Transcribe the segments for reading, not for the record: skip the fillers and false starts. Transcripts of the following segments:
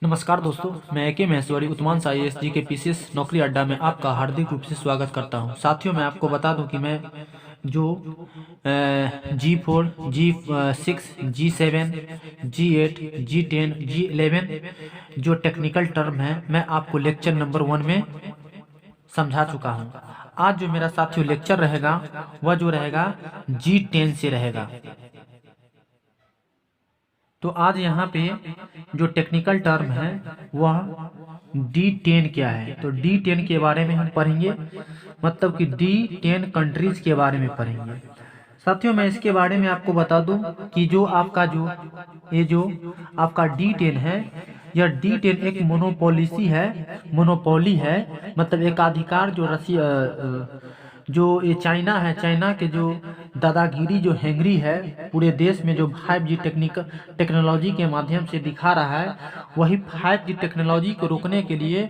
नमस्कार दोस्तों, मैं के महेश्वरी उत्तमांश IAS के पीसीएस नौकरी अड्डा में आपका हार्दिक रूप से स्वागत करता हूं। साथियों, मैं आपको बता दूं कि मैं जो G4, G6, G7, G8, G10, G11 जो टेक्निकल टर्म है मैं आपको लेक्चर नंबर 1 में समझा चुका हूं। आज जो मेरा साथियों लेक्चर रहेगा वह जो रहेगा G10 से रहेगा। तो आज यहाँ पे जो टेक्निकल टर्म है वह D10 क्या है, तो D10 के बारे में हम पढ़ेंगे, मतलब कि D10 कंट्रीज के बारे में पढ़ेंगे। साथियों, मैं इसके बारे में आपको बता दूं कि जो आपका जो आपका D10 है, यह D10 एक मोनोपोली है, मतलब एकाधिकार जो जो ये चाइना है, चाइना के जो दादागिरी जो हैंगरी है पूरे देश में, जो 5G टेक्नोलॉजी के माध्यम से दिखा रहा है, वही 5G टेक्नोलॉजी को रोकने के लिए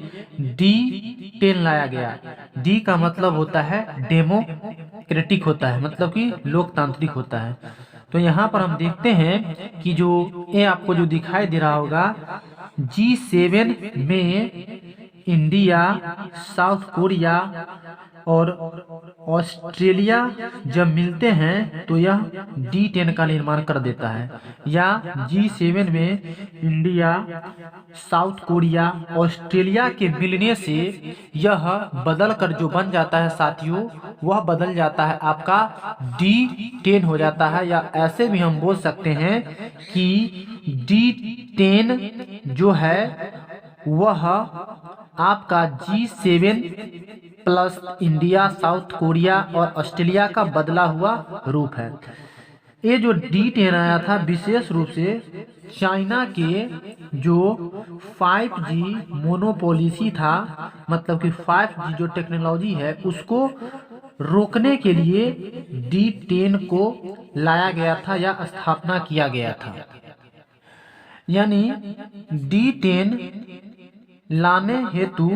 D10 लाया गया। डी का मतलब होता है डेमोक्रेटिक होता है, मतलब कि लोकतांत्रिक होता है। तो यहाँ पर हम देखते हैं कि जो ये आपको जो दिखाई दे रहा होगा, G7 में इंडिया, साउथ कोरिया और ऑस्ट्रेलिया जब मिलते हैं तो यह D10 का निर्माण कर देता है। या G7 में इंडिया, साउथ कोरिया, ऑस्ट्रेलिया के मिलने से यह बदल कर जो बन जाता है साथियों, वह बदल जाता है आपका D10 हो जाता है। या ऐसे भी हम बोल सकते हैं कि D10 जो है वह आपका G7 plus India, south Korea और ऑस्ट्रेलिया का बदला हुआ रूप है। ये जो D10 आया था विशेष रूप से चाइना के जो 5G मोनोपोलिसी था, मतलब कि 5G जो टेक्नोलॉजी है उसको रोकने के लिए D10 को लाया गया था या स्थापना किया गया था। यानी D10 लाने हेतु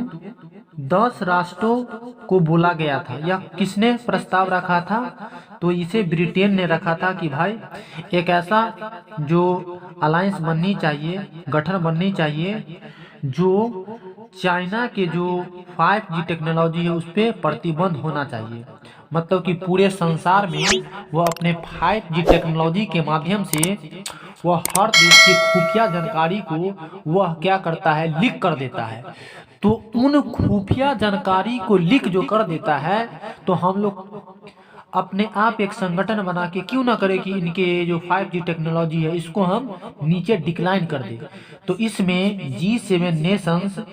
10 राष्ट्रों को बोला गया था। या किसने प्रस्ताव रखा था, तो इसे ब्रिटेन ने रखा था कि भाई एक ऐसा जो अलायंस बननी चाहिए, गठन बननी चाहिए, जो चाइना के जो 5G टेक्नोलॉजी है उस पर प्रतिबंध होना चाहिए। मतलब कि पूरे संसार में वह अपने 5G टेक्नोलॉजी के माध्यम से वह हर देश की खुफिया जानकारी को वह क्या करता है, लीक कर देता है। तो उन खुफिया जानकारी को लीक जो कर देता है, तो हम लोग अपने आप एक संगठन बना के क्यों ना करें कि इनके जो 5G टेक्नोलॉजी है इसको हम नीचे डिक्लाइन कर दें। तो इसमें G7 नेशंस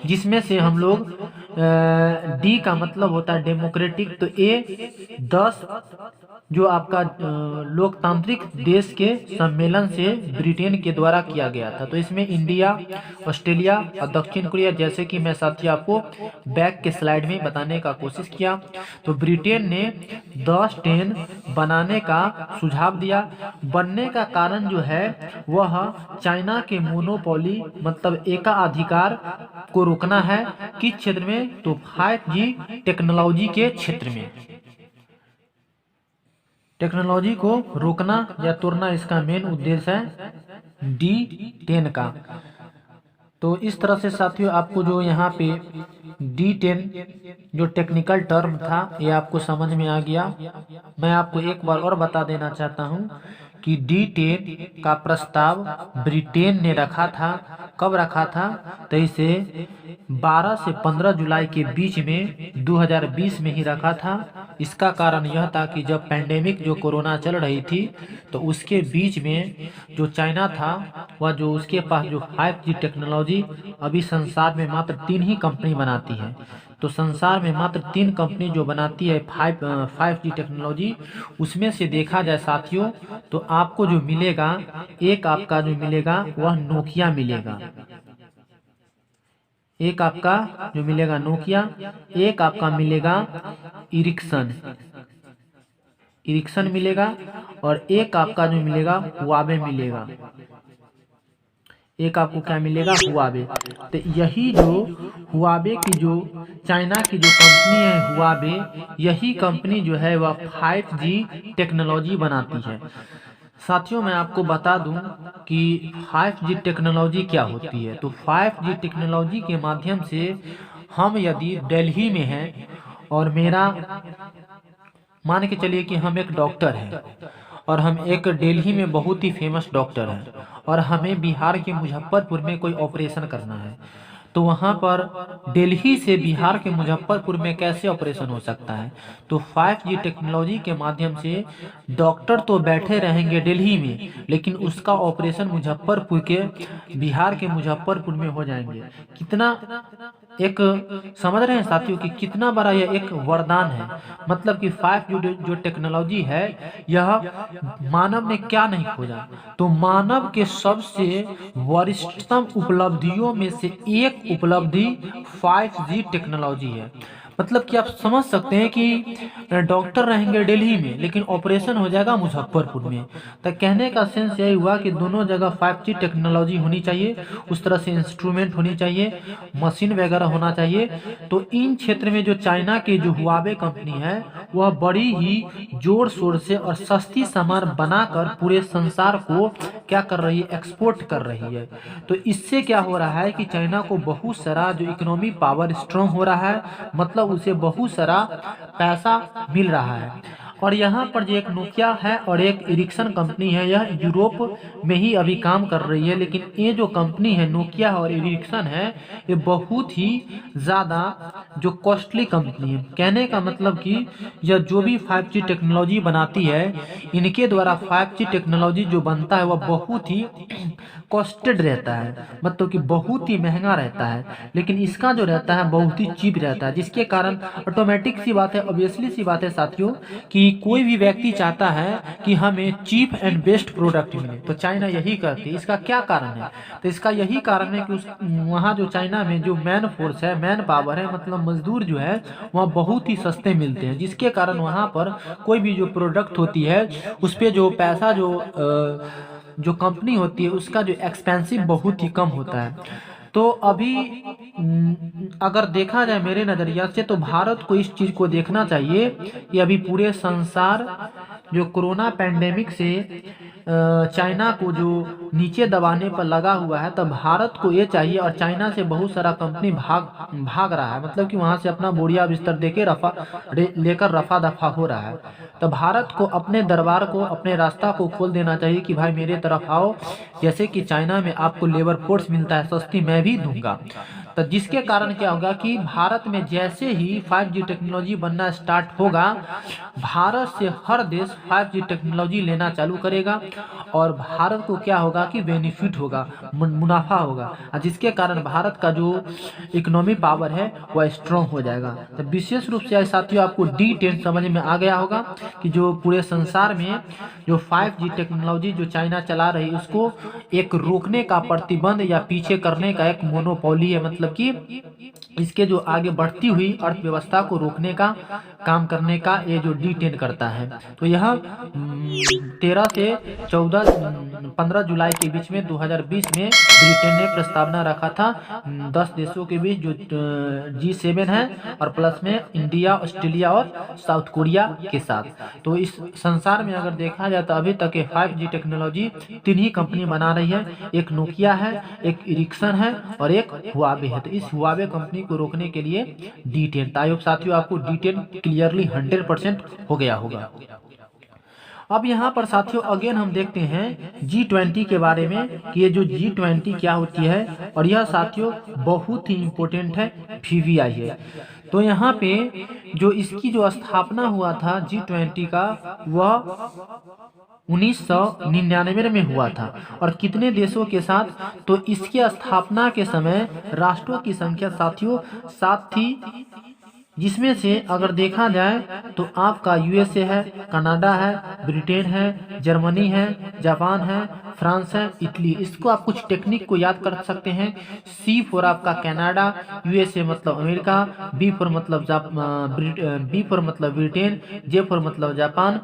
जिसमें से हम लोग डी का मतलब होता है डेमोक्रेटिक, तो ए 10 जो आपका लोकतांत्रिक देश के सम्मेलन से ब्रिटेन के द्वारा किया गया था। तो इसमें इंडिया, ऑस्ट्रेलिया और दक्षिण कोरिया, जैसे कि मैं साथियों आपको बैक के स्लाइड में बताने का कोशिश किया, तो ब्रिटेन ने 10-10 बनाने का सुझाव दिया। बनने का कारण जो है वह चाइना के मोनोपोली मतलब एकाधिकार को रोकना है। किस क्षेत्र में, तो 5G टेक्नोलॉजी के क्षेत्र में टेक्नोलॉजी को रोकना या तोड़ना इसका मेन उद्देश्य है D10 का। तो इस तरह से साथियों आपको जो यहाँ पे D10 जो टेक्निकल टर्म था ये आपको समझ में आ गया। मैं आपको एक बार और बता देना चाहता हूँ कि D10 का प्रस्ताव ब्रिटेन ने रखा था। कब रखा था, तो इसे 12 से 15 जुलाई के बीच में 2020 में ही रखा था। इसका कारण यह था कि जब पैंडेमिक जो कोरोना चल रही थी, तो उसके बीच में जो चाइना था वह जो उसके पास जो 5G टेक्नोलॉजी अभी संसार में मात्र 3 ही कंपनी बनाती है। तो संसार में मात्र 3 कंपनी जो बनाती है 5G टेक्नोलॉजी, उसमें से देखा जाए साथियों तो आपको जो मिलेगा, एक आपका जो मिलेगा वह नोकिया मिलेगा, एक आपका जो मिलेगा नोकिया, एक आपका मिलेगा इरिक्सन मिलेगा, और एक आपका जो मिलेगा हुआवे मिलेगा। एक आपको क्या मिलेगा, हुआवे। तो यही जो हुआवे की जो चाइना की जो कंपनी है हुआवे, यही कंपनी जो है वह 5G टेक्नोलॉजी बनाती है। साथियों मैं आपको बता दूं कि 5G टेक्नोलॉजी क्या होती है। तो 5G टेक्नोलॉजी के माध्यम से हम यदि दिल्ली में हैं और मेरा मान के चलिए कि हम एक डॉक्टर हैं और हम एक दिल्ली में बहुत ही फेमस डॉक्टर हैं और हमें बिहार के मुजफ्फरपुर में कोई ऑपरेशन करना है। तो वहाँ पर दिल्ली से बिहार के मुजफ्फरपुर में कैसे ऑपरेशन हो सकता है? तो 5G टेक्नोलॉजी के माध्यम से डॉक्टर तो बैठे रहेंगे दिल्ली में, लेकिन उसका ऑपरेशन मुजफ्फरपुर के बिहार के मुजफ्फरपुर में हो जाएंगे। कितना एक समझ रहे हैं साथियों कि कितना बड़ा यह एक वरदान है। मतलब कि 5G जो टेक्नोलॉजी है यह मानव ने क्या नहीं खोजा, तो मानव के सबसे वरिष्ठतम उपलब्धियों में से एक उपलब्धि 5G टेक्नोलॉजी है। मतलब कि आप समझ सकते हैं कि डॉक्टर रहेंगे दिल्ली में लेकिन ऑपरेशन हो जाएगा मुजफ्फरपुर में। तो कहने का सेंस यही हुआ कि दोनों जगह 5G टेक्नोलॉजी होनी चाहिए, उस तरह से इंस्ट्रूमेंट होनी चाहिए, मशीन वगैरह होना चाहिए। तो इन क्षेत्र में जो चाइना की जो हुआवे कंपनी है वह बड़ी ही जोर शोर से और सस्ती सामान बनाकर पूरे संसार को क्या कर रही है, एक्सपोर्ट कर रही है। तो इससे क्या हो रहा है कि चाइना को बहुत सारा जो इकोनॉमी पावर स्ट्रांग हो रहा है, मतलब उसे बहुत सारा पैसा मिल रहा है। और यहाँ पर जो एक नोकिया है और एक एरिक्सन कंपनी है, यह यूरोप में ही अभी काम कर रही है। लेकिन ये जो कंपनी है नोकिया और एरिक्सन है, ये बहुत ही ज़्यादा जो कॉस्टली कंपनी है। कहने का मतलब कि यह जो भी 5G टेक्नोलॉजी बनाती है, इनके द्वारा 5G टेक्नोलॉजी जो बनता है वह बहुत ही कॉस्टेड रहता है, मतलब कि बहुत ही महंगा रहता है। लेकिन इसका जो रहता है बहुत ही चीप रहता है, जिसके कारण ऑटोमेटिक सी बात है, ऑब्वियसली सी बात है साथियों कि कोई भी व्यक्ति चाहता है कि हमें चीप एंड बेस्ट प्रोडक्ट मिले, तो चाइना यही करती है। इसका क्या कारण है? तो इसका यही कारण है कि वहाँ जो चाइना में जो मैन फोर्स है, मैन पावर है, मतलब मजदूर जो है वहाँ बहुत ही सस्ते मिलते हैं, जिसके कारण वहाँ पर कोई भी जो प्रोडक्ट होती है उस पर जो पैसा जो कंपनी होती है उसका जो एक्सपेंसिव बहुत ही कम होता है। तो अभी अगर देखा जाए मेरे नज़रिया से, तो भारत को इस चीज़ को देखना चाहिए कि अभी पूरे संसार जो कोरोना पैंडेमिक से चाइना को जो नीचे दबाने पर लगा हुआ है, तब भारत को ये चाहिए, और चाइना से बहुत सारा कंपनी भाग रहा है, मतलब कि वहाँ से अपना बोरिया बिस्तर देके लेकर रफा दफा हो रहा है। तो भारत को अपने दरबार को, अपने रास्ता को खोल देना चाहिए कि भाई मेरे तरफ आओ, जैसे कि चाइना में आपको लेबर फोर्स मिलता है सस्ती, मैं भी दूंगा। तो जिसके कारण क्या होगा कि भारत में जैसे ही 5G टेक्नोलॉजी बनना स्टार्ट होगा, भारत से हर देश 5G टेक्नोलॉजी लेना चालू करेगा और भारत को क्या होगा कि बेनिफिट होगा, मुनाफा होगा, और जिसके कारण भारत का जो इकोनॉमी पावर है वह स्ट्रॉन्ग हो जाएगा। तो विशेष रूप से साथियों आपको D10 समझ में आ गया होगा कि जो पूरे संसार में जो 5G टेक्नोलॉजी जो चाइना चला रही है उसको एक रोकने का प्रतिबंध या पीछे करने का एक मोनोपोली है, मतलब कि इसके जो आगे बढ़ती हुई अर्थव्यवस्था को रोकने का काम करने का ये जो D10 करता है। तो यह 13 से 15 जुलाई के बीच में 2020 में ब्रिटेन ने प्रस्तावना रखा था 10 देशों के बीच जो G7 है, और प्लस में इंडिया, ऑस्ट्रेलिया और साउथ कोरिया के साथ। तो इस संसार में अगर देखा जाए तो अभी तक 5G टेक्नोलॉजी 3 ही कंपनी बना रही है, एक नोकिया है, एक एरिक्सन है और एक हुआवे है। तो इस हुआवे कंपनी को रोकने के लिए D10, ताइयों साथियों आपको D10 क्लियरली 100% हो गया होगा। अब यहाँ पर साथियों अगेन हम देखते हैं G20 के बारे में कि ये जो G20 क्या होती है, और यह साथियों बहुत ही इम्पोर्टेंट है, VVI है। तो यहाँ पे जो इसकी जो स्थापना हुआ था G20 का, वह 1999 में हुआ था, और कितने देशों के साथ? तो इसकी स्थापना के समय राष्ट्रों की संख्या साथियों 7 थी, जिसमें से अगर देखा जाए तो आपका USA है, कनाडा है, ब्रिटेन है, जर्मनी है, जापान है, फ्रांस है, इटली। इसको आप कुछ टेक्निक को याद कर सकते हैं। C फॉर आपका कनाडा, USA मतलब अमेरिका, B फॉर मतलब ब्रिटेन, J फॉर मतलब जापान,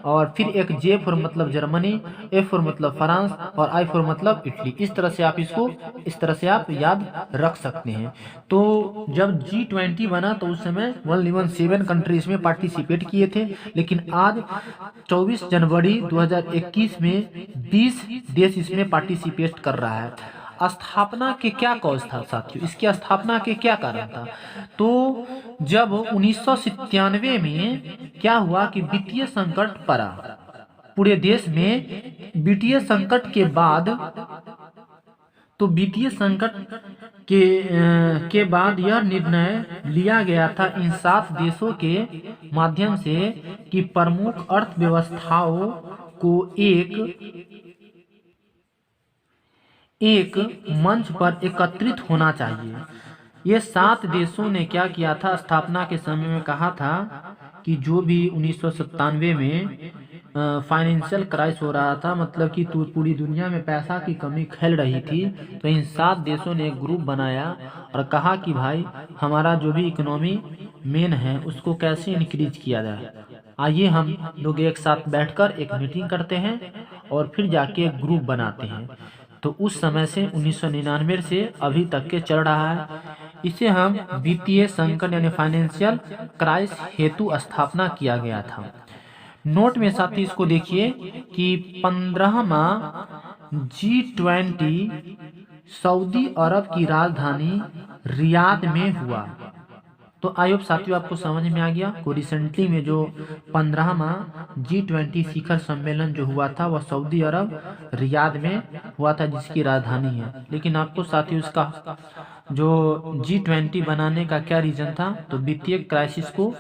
और फिर एक J फॉर मतलब जर्मनी, F फॉर मतलब फ्रांस, और I फॉर मतलब इटली। इस तरह से आप इसको इस तरह से आप याद रख सकते हैं। तो जब G20 बना तो उस समय समय 117 कंट्री इसमें पार्टिसिपेट किए थे, लेकिन आज 24 जनवरी 2021 में 20 देश इसमें पार्टिसिपेट कर रहा है। स्थापना के क्या कॉज था साथियों, इसकी स्थापना के क्या कारण था? तो जब 1997 में क्या हुआ कि वित्तीय संकट पड़ा पूरे देश में, वित्तीय संकट के बाद, तो वित्तीय संकट के बाद यह निर्णय लिया गया था इन 7 देशों के माध्यम से कि प्रमुख अर्थव्यवस्थाओं को एक मंच पर एकत्रित होना चाहिए। ये 7 देशों ने क्या किया था, स्थापना के समय में कहा था कि जो भी 1997 में फाइनेंशियल क्राइसिस हो रहा था, मतलब कि पूरी दुनिया में पैसा की कमी फैल रही थी, तो इन 7 देशों ने एक ग्रुप बनाया और कहा कि भाई हमारा जो भी इकोनॉमी मेन है उसको कैसे इंक्रीज किया जाए, आइए हम लोग एक साथ बैठकर एक मीटिंग करते हैं और फिर जाके एक ग्रुप बनाते हैं। तो उस समय से 1999 से अभी तक के चल रहा है। इसे हम वित्तीय संकट यानी फाइनेंशियल क्राइसिस हेतु स्थापना किया गया था। नोट में साथी इसको देखिए कि 15वां G20 सऊदी अरब की राजधानी रियाद में हुआ। तो आई होप साथियों आपको समझ में आ गया को रिसेंटली में जो 15वां G20 शिखर सम्मेलन जो हुआ था वह सऊदी अरब रियाद में हुआ था, जिसकी राजधानी है। लेकिन आपको साथियों इसका जो G20 बनाने का क्या रीजन था, तो वित्तीय क्राइसिस को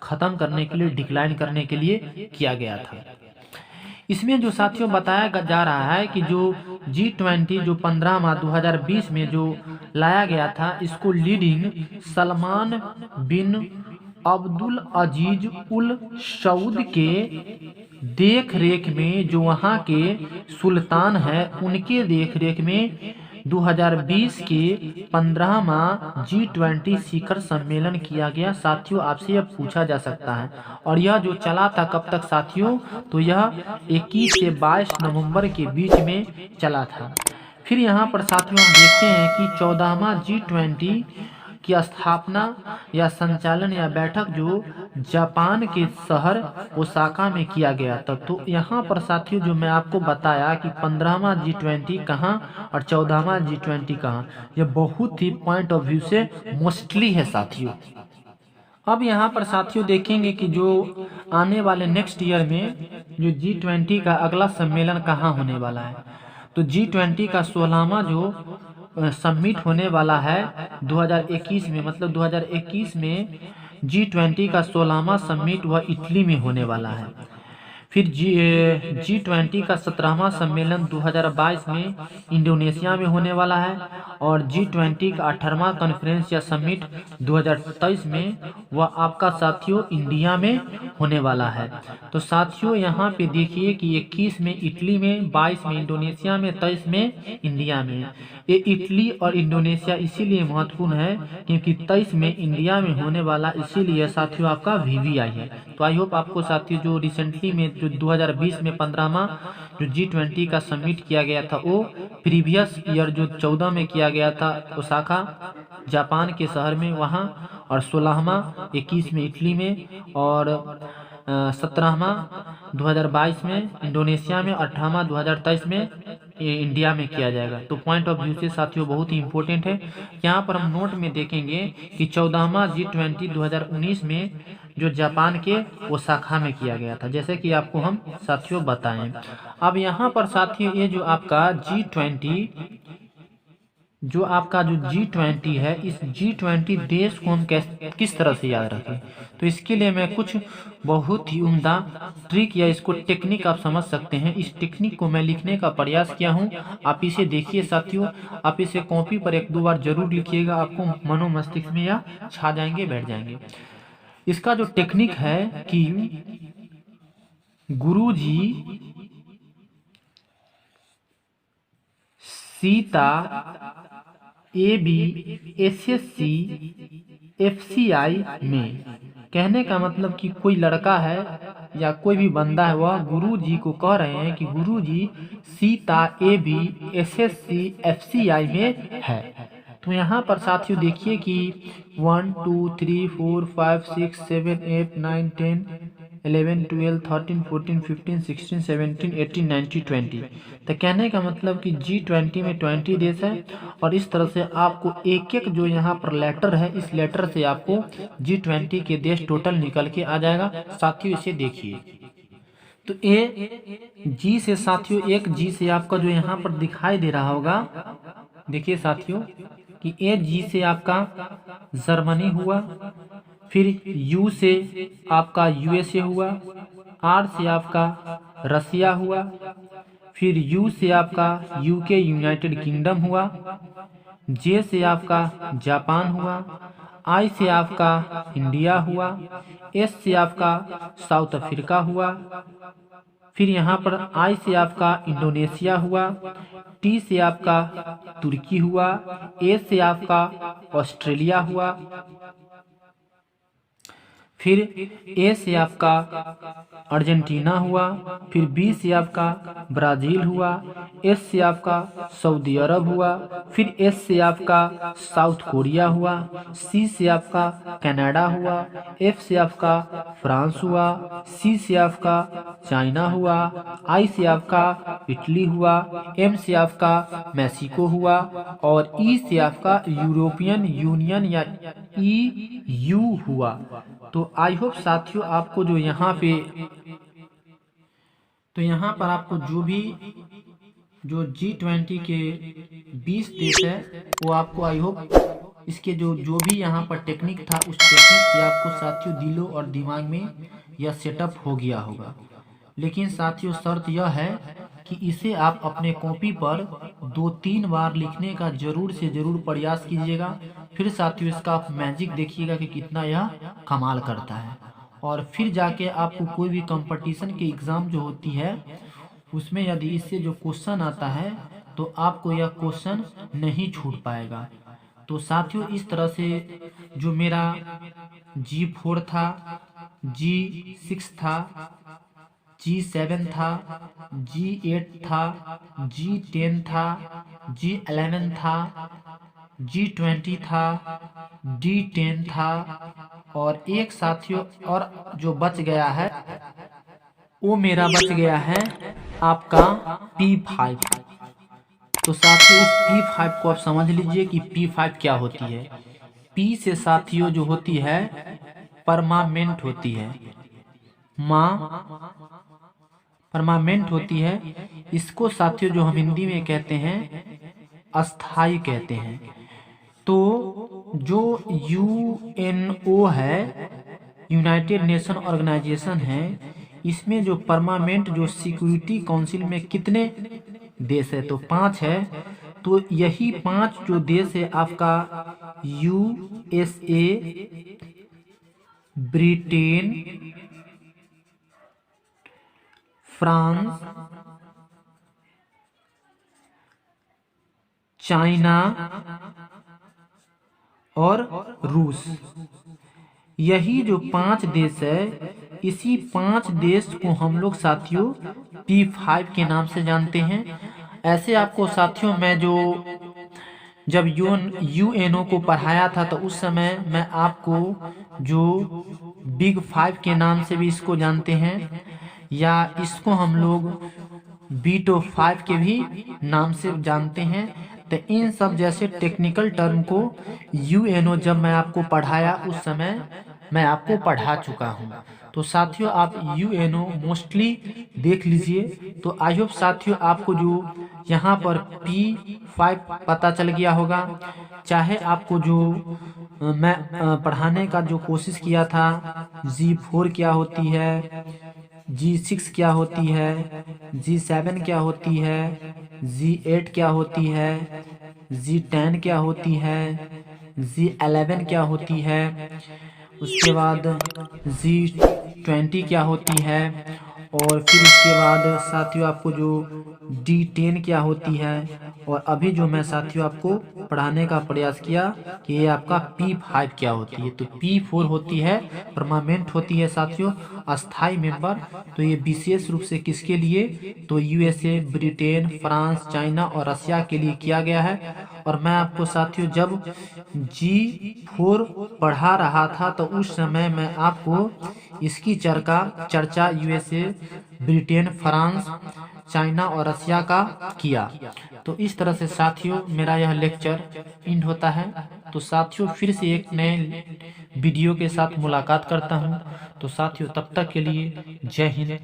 खत्म करने के लिए, डिक्लाइन करने के लिए किया गया था। इसमें जो साथियों बताया जा रहा है कि जो G20 जो 15 मार्च 2020 में जो लाया गया था, इसको लीडिंग सलमान बिन अब्दुल अजीज उल सऊद के देख रेख में, जो वहाँ के सुल्तान है उनके देख रेख में 2020 के 15वां G20 शिखर सम्मेलन किया गया। साथियों आपसे यह पूछा जा सकता है, और यह जो चला था कब तक साथियों, तो यह 21 से 22 नवंबर के बीच में चला था। फिर यहाँ पर साथियों हम देखते हैं कि 14वां G20 की स्थापना या संचालन या बैठक जो जापान के शहर ओसाका में किया गया था। तो यहाँ पर साथियों जो मैं आपको बताया कि 15वां G20 कहाँ और 14वां G20 कहाँ, यह बहुत ही पॉइंट ऑफ व्यू से मोस्टली है साथियों। अब यहाँ पर साथियों देखेंगे कि जो आने वाले नेक्स्ट ईयर में जो G20 का अगला सम्मेलन कहाँ होने वाला है, तो G20 का 16वां जो समिट होने वाला है 2021 में, मतलब 2021 में G20 का 16वां समिट वह इटली में होने वाला है। फिर G20 का 17वां सम्मेलन 2022 में इंडोनेशिया में होने वाला है, और G20 का 18वां कॉन्फ्रेंस या समिट 2023 में वह आपका साथियों इंडिया में होने वाला है। तो साथियों यहाँ पे देखिए कि 21 में इटली में, 22 में इंडोनेशिया में, 23 में इंडिया में। ये इटली और इंडोनेशिया इसीलिए महत्वपूर्ण है क्योंकि 23 में इंडिया में होने वाला, इसीलिए साथियों आपका VVI है। तो आई होप आपको साथियों जो रिसेंटली में जो 2020 में 15वां जो G20 का समिट किया गया था वो प्रीवियस ईयर जो 14 में किया गया था ओसाका जापान के शहर में वहाँ, और 16वां 21 में इटली में, और 17वां 2022 में इंडोनेशिया में, 18वां 2023 में इंडिया में किया जाएगा। तो पॉइंट ऑफ व्यू से साथियों बहुत ही इंपॉर्टेंट है। यहाँ पर हम नोट में देखेंगे कि 14वां G20 2019 में जो जापान के ओसाका में किया गया था, जैसे कि आपको हम साथियों बताएं। अब यहाँ पर साथियों ये जो आपका G20 जो G20 है, इस G20 देश को हम किस तरह से याद रखें, तो इसके लिए मैं कुछ बहुत ही उम्दा ट्रिक या इसको टेक्निक आप समझ सकते हैं। इस टेक्निक को मैं लिखने का प्रयास किया हूं, आप इसे देखिए साथियों, आप इसे कॉपी पर 1-2 बार जरूर लिखिएगा, आपको मनो मस्तिष्क में या छा जाएंगे, बैठ जाएंगे। इसका जो टेक्निक है कि गुरुजी सीता AB SSC FCI में, कहने का मतलब कि कोई लड़का है या कोई भी बंदा है, वह गुरु जी को कह रहे हैं कि गुरु जी सीता AB SSC FCI में है। तो यहाँ पर साथियों देखिए कि 1 2 3 4 5 6 7 8 9 10 11 12 13 14 15 16 17 18 19 20। तो कहने का मतलब कि G20 में 20 देश है और इस तरह से आपको एक एक जो यहाँ पर लेटर है, इस लेटर से आपको G20 के देश टोटल निकल के आ जाएगा। साथियों इसे देखिए, तो जी से साथियों, एक जी से आपका जो यहाँ पर दिखाई दे रहा होगा, देखिए साथियों कि जी से आपका जर्मनी हुआ, फिर यू से आपका यूएसए हुआ, आर से आपका रसिया हुआ, फिर यू से आपका यूके यूनाइटेड किंगडम हुआ, जे से आपका जापान हुआ, आई से आपका इंडिया हुआ, एस से आपका साउथ अफ्रीका हुआ, फिर यहाँ पर आई से आपका इंडोनेशिया हुआ, टी से आपका तुर्की हुआ, ए से आपका ऑस्ट्रेलिया हुआ, फिर ए से आपका अर्जेंटीना हुआ, फिर बी से आपका ब्राज़ील हुआ, एस से आपका सऊदी अरब हुआ, फिर एस से आपका साउथ कोरिया हुआ, सी से आपका कनाडा हुआ, एफ से आपका फ्रांस हुआ, सी से आपका चाइना हुआ, आई से आपका इटली हुआ, एम से आपका मैक्सिको हुआ और ई से आपका यूरोपियन यूनियन या EU हुआ। तो आई होप साथियों आपको जो यहाँ पे, तो यहाँ पर आपको जो भी जो G20 के 20 देश है वो आपको आई होप इसके जो भी यहाँ पर टेक्निक था उस टेक्निक से आपको साथियों दिलो और दिमाग में यह सेटअप हो गया होगा। लेकिन साथियों शर्त यह है कि इसे आप अपने कॉपी पर 2-3 बार लिखने का जरूर से जरूर प्रयास कीजिएगा। फिर साथियों इसका आप मैजिक देखिएगा कि कितना यह कमाल करता है, और फिर जाके आपको कोई भी कंपटीशन के एग्ज़ाम जो होती है उसमें यदि इससे जो क्वेश्चन आता है तो आपको यह क्वेश्चन नहीं छूट पाएगा। तो साथियों इस तरह से जो मेरा G4 था, G6 था, G7 था, G8 था, G10 था, G11 था, G20 था, D10 था और एक साथियों और जो बच गया है वो मेरा बच गया है आपका P5। तो साथियों इस P5 को आप समझ लीजिए कि P5 क्या होती है। P से साथियों जो होती है परमानेंट होती है, परमानेंट होती है। इसको साथियों जो हम हिंदी में कहते हैं अस्थाई कहते हैं। तो जो UNO है, यूनाइटेड नेशन ऑर्गेनाइजेशन है, इसमें जो परमानेंट जो सिक्योरिटी काउंसिल में कितने देश है तो 5 है। तो यही 5 जो देश है आपका USA, ब्रिटेन, फ्रांस, चाइना और रूस, यही जो 5 देश है, इसी 5 देश को हम लोग साथियों P5 के नाम से जानते हैं। ऐसे आपको साथियों मैं जो जब UNO को पढ़ाया था तो उस समय मैं आपको जो बिग 5 के नाम से भी इसको जानते हैं, या इसको हम लोग बीटो 5 के भी नाम से जानते हैं। तो इन सब जैसे टेक्निकल टर्म को UNO जब मैं आपको पढ़ाया उस समय मैं आपको पढ़ा चुका हूँ। तो साथियों आप UNO मोस्टली देख लीजिए। तो आई होप साथियों आपको जो यहाँ पर P5 पता चल गया होगा। चाहे आपको जो मैं पढ़ाने का जो कोशिश किया था, G4 क्या होती है, G6 क्या होती है, G7 क्या होती है, G8 क्या होती है, G10 क्या होती है, G11 क्या होती है, उसके बाद G20 क्या होती है, और फिर उसके बाद साथियों आपको जो D10 क्या होती है, और अभी जो मैं साथियों आपको पढ़ाने का प्रयास किया कि ये आपका P5 क्या होती है। तो P4 होती है परमानेंट होती है साथियों। अस्थाई मेंबर। तो ये विशेष रूप से किसके लिए, तो यूएसए, ब्रिटेन, फ्रांस, चाइना और रसिया के लिए किया गया है। और मैं आपको साथियों जब G4 पढ़ा रहा था तो उस समय मैं आपको इसकी चर्चा यूएसए, ब्रिटेन, फ्रांस, चाइना और रसिया का किया। तो इस तरह से साथियों मेरा यह लेक्चर एंड होता है। तो साथियों फिर से एक नए वीडियो के साथ मुलाकात करता हूं। तो साथियों तब तक के लिए जय हिंद।